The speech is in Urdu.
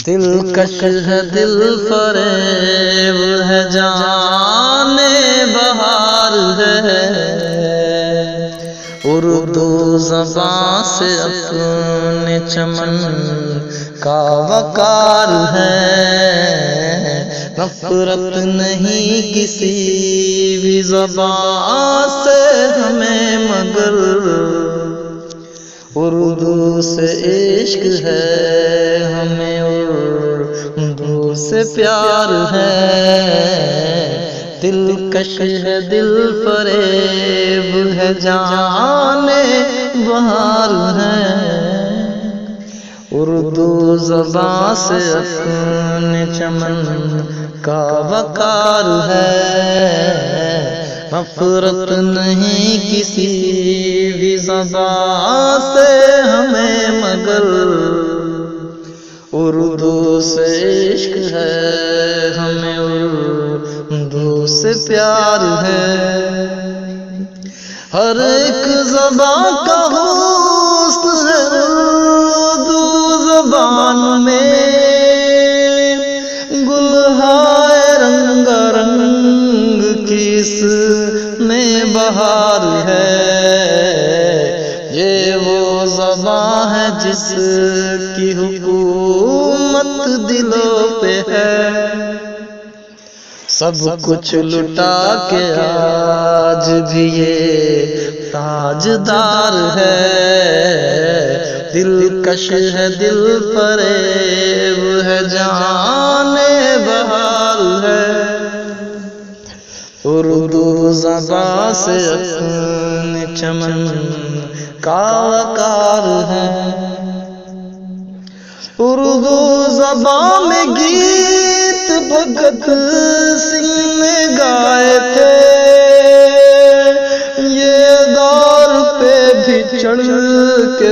دلکش ہے دل فریب ہے جانے بہار ہے، اردو زبان سے اپنے چمن کا وقار ہے، نفرت نہیں کسی بھی زبان سے ہمیں مگر اردو سے عشق ہے ہمیں، اردو سے پیار ہے، دلکش ہے دل فریب ہے جانے بہار ہے، اردو زبان سے اپنے چمن کا وقار ہے، نفرت نہیں کسی بھی زبان سے ہمیں مگر اردو سے عشق ہے ہمیں، اردو سے پیار ہے، ہر ایک زبان کا حسن ہے اردو زبان میں، گلہائے رنگ رنگ کی اس میں بہار ہے، یہ وہ زبان ہے جس کی حکومت دلوں پہ ہے، سب کچھ لٹا کے آج بھی یہ تاجدار ہے، دلکش ہے دل فریب ہے جانے بہار ہے، اردو زبان سے اپنے چمن کا وقار ہے، اردو زبان میں گیت بھگت سنگھ نے گائے تھے، یہ دور پہ بھی چڑھ کے